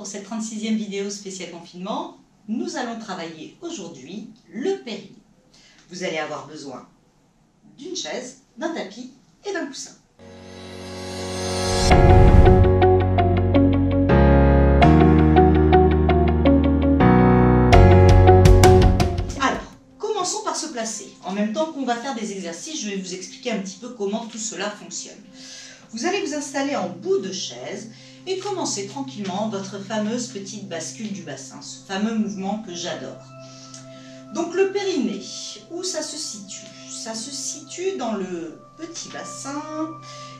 pour cette 36e vidéo spéciale confinement. Nous allons travailler aujourd'hui le périnée. Vous allez avoir besoin d'une chaise, d'un tapis et d'un coussin. Alors, commençons par se placer. En même temps qu'on va faire des exercices, je vais vous expliquer un petit peu comment tout cela fonctionne. Vous allez vous installer en bout de chaise et commencer tranquillement votre fameuse petite bascule du bassin, ce fameux mouvement que j'adore. Donc le périnée, où ça se situe? Ça se situe dans le petit bassin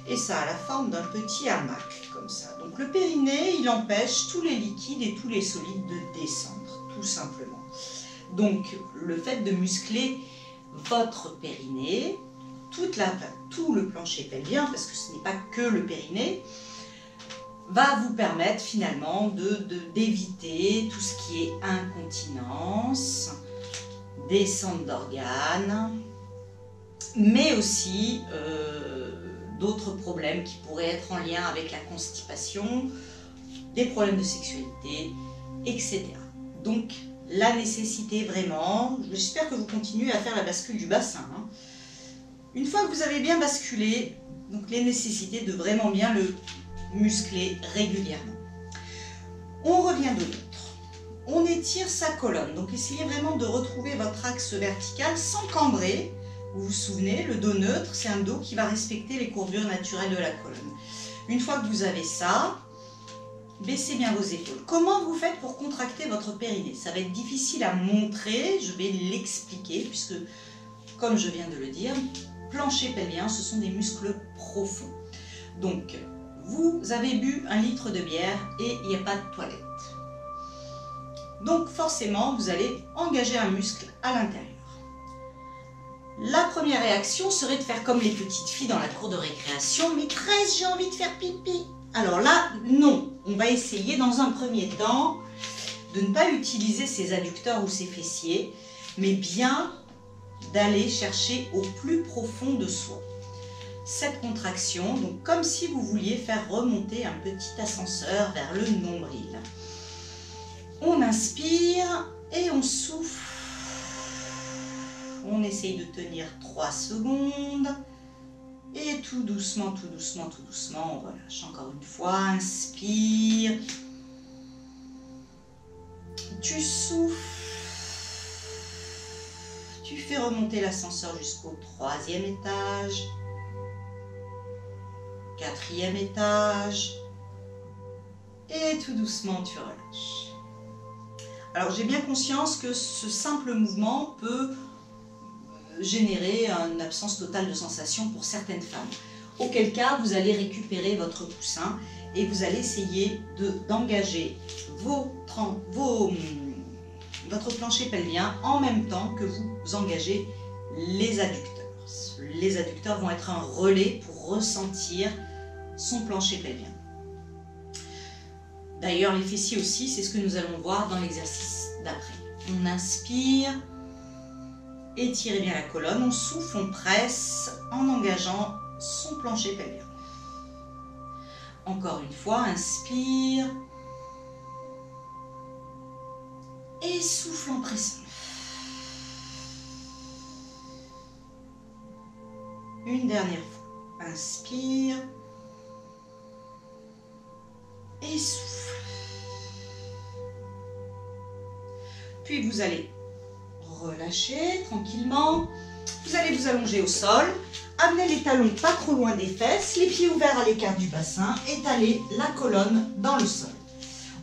et ça a la forme d'un petit hamac, comme ça. Donc le périnée, il empêche tous les liquides et tous les solides de descendre, tout simplement. Donc le fait de muscler votre périnée, tout le plancher pelvien, parce que ce n'est pas que le périnée, va vous permettre finalement d'éviter tout ce qui est incontinence, descente d'organes, mais aussi d'autres problèmes qui pourraient être en lien avec la constipation, des problèmes de sexualité, etc. Donc la nécessité vraiment, j'espère que vous continuez à faire la bascule du bassin, hein. Une fois que vous avez bien basculé, donc les nécessités de vraiment bien le muscler régulièrement. On revient de l'autre. On étire sa colonne. Donc essayez vraiment de retrouver votre axe vertical sans cambrer. Vous vous souvenez, le dos neutre, c'est un dos qui va respecter les courbures naturelles de la colonne. Une fois que vous avez ça, baissez bien vos épaules. Comment vous faites pour contracter votre périnée? Ça va être difficile à montrer, je vais l'expliquer puisque, comme je viens de le dire, plancher pelvien, ce sont des muscles profonds. Donc, vous avez bu 1 litre de bière et il n'y a pas de toilette. Donc, forcément, vous allez engager un muscle à l'intérieur. La première réaction serait de faire comme les petites filles dans la cour de récréation. Maîtresse, j'ai envie de faire pipi. Alors là, non. On va essayer dans un premier temps de ne pas utiliser ses adducteurs ou ses fessiers, mais bien d'aller chercher au plus profond de soi. Cette contraction, donc comme si vous vouliez faire remonter un petit ascenseur vers le nombril. On inspire et on souffle. On essaye de tenir 3 secondes. Et tout doucement, tout doucement, tout doucement, on relâche. Encore une fois, inspire. Tu souffles. Tu fais remonter l'ascenseur jusqu'au 3e étage. 4e étage. Et tout doucement, tu relâches. Alors, j'ai bien conscience que ce simple mouvement peut générer une absence totale de sensation pour certaines femmes. Auquel cas, vous allez récupérer votre coussin et vous allez essayer d'engager votre plancher pelvien en même temps que vous engagez les adducteurs. Les adducteurs vont être un relais pour ressentir son plancher pelvien. D'ailleurs, les fessiers aussi, c'est ce que nous allons voir dans l'exercice d'après. On inspire, étirez bien la colonne, on souffle, on presse en engageant son plancher pelvien. Encore une fois, inspire et souffle en pressant. Une dernière fois, inspire et souffle. Puis vous allez relâcher tranquillement. Vous allez vous allonger au sol. Amenez les talons pas trop loin des fesses, les pieds ouverts à l'écart du bassin. Étalez la colonne dans le sol.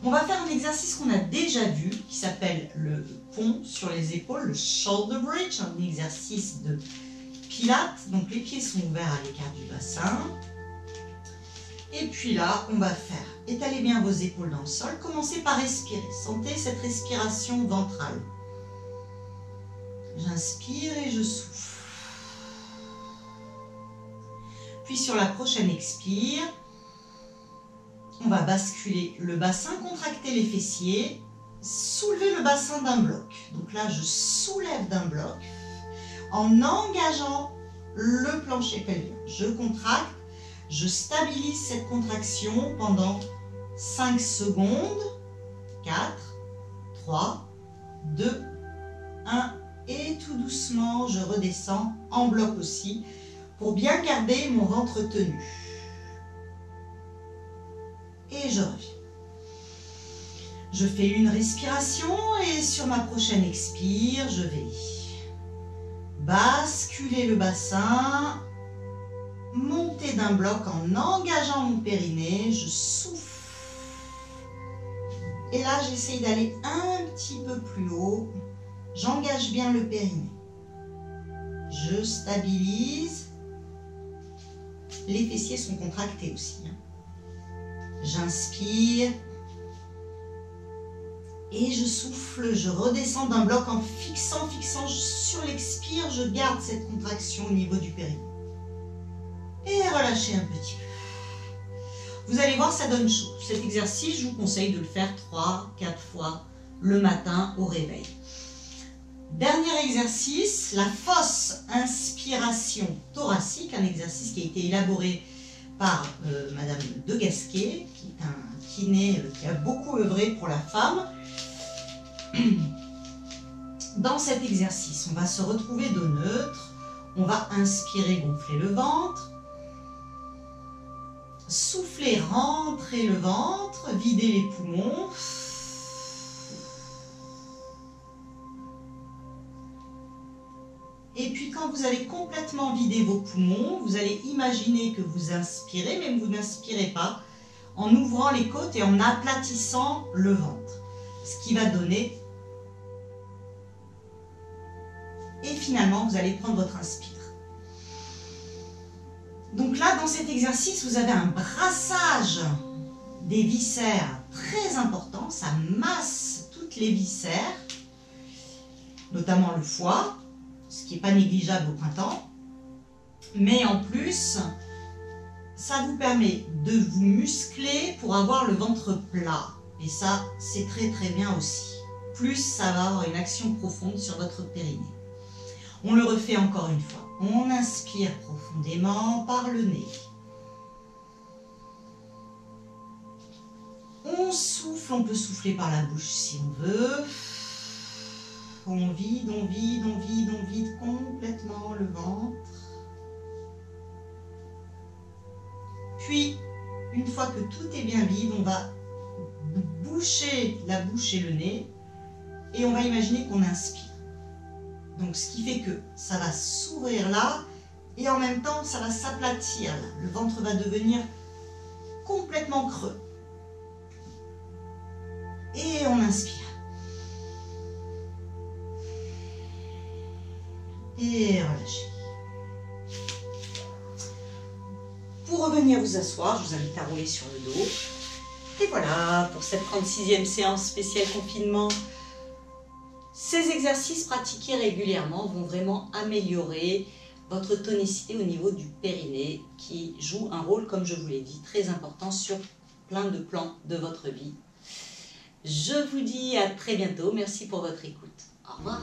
On va faire un exercice qu'on a déjà vu qui s'appelle le pont sur les épaules, le shoulder bridge, un exercice de pilates. Donc les pieds sont ouverts à l'écart du bassin. Et puis là, on va faire, étalez bien vos épaules dans le sol. Commencez par respirer. Sentez cette respiration ventrale. J'inspire et je souffle. Puis sur la prochaine expire, on va basculer le bassin, contracter les fessiers, soulever le bassin d'un bloc. Donc là, je soulève d'un bloc en engageant le plancher pelvien. Je contracte, je stabilise cette contraction pendant 5 secondes 4, 3, 2, 1. Et tout doucement, je redescends en bloc aussi pour bien garder mon ventre tenu. Et je reviens. Je fais une respiration et sur ma prochaine expire, je vais basculer le bassin, monter d'un bloc en engageant mon périnée, je souffle. Et là, j'essaye d'aller un petit peu plus haut. J'engage bien le périnée. Je stabilise. Les fessiers sont contractés aussi. J'inspire. Et je souffle, je redescends d'un bloc en fixant sur l'expire, je garde cette contraction au niveau du périnée. Et relâchez un petit peu. Vous allez voir, ça donne chaud. Cet exercice, je vous conseille de le faire 3-4 fois le matin au réveil. Dernier exercice, la fausse inspiration thoracique, un exercice qui a été élaboré par Madame de Gasquet, qui est un kiné qui a beaucoup œuvré pour la femme. Dans cet exercice, on va se retrouver dos neutre, on va inspirer, gonfler le ventre, souffler, rentrer le ventre, vider les poumons. Et puis quand vous allez complètement vider vos poumons, vous allez imaginer que vous inspirez, mais vous n'inspirez pas, en ouvrant les côtes et en aplatissant le ventre. Ce qui va donner. Et finalement, vous allez prendre votre inspire. Donc là, dans cet exercice, vous avez un brassage des viscères très important. Ça masse toutes les viscères, notamment le foie, ce qui n'est pas négligeable au printemps. Mais en plus, ça vous permet de vous muscler pour avoir le ventre plat. Et ça, c'est très très bien aussi. Plus ça va avoir une action profonde sur votre périnée. On le refait encore une fois. On inspire profondément par le nez. On souffle, on peut souffler par la bouche si on veut. On vide, on vide, on vide, on vide complètement le ventre. Puis, une fois que tout est bien vide, on va boucher la bouche et le nez et on va imaginer qu'on inspire. Donc ce qui fait que ça va s'ouvrir là et en même temps ça va s'aplatir là. Le ventre va devenir complètement creux. Et on inspire. Et relâchez. Pour revenir vous asseoir, je vous invite à rouler sur le dos. Et voilà, pour cette 36e séance spéciale confinement, ces exercices pratiqués régulièrement vont vraiment améliorer votre tonicité au niveau du périnée qui joue un rôle, comme je vous l'ai dit, très important sur plein de plans de votre vie. Je vous dis à très bientôt. Merci pour votre écoute. Au revoir.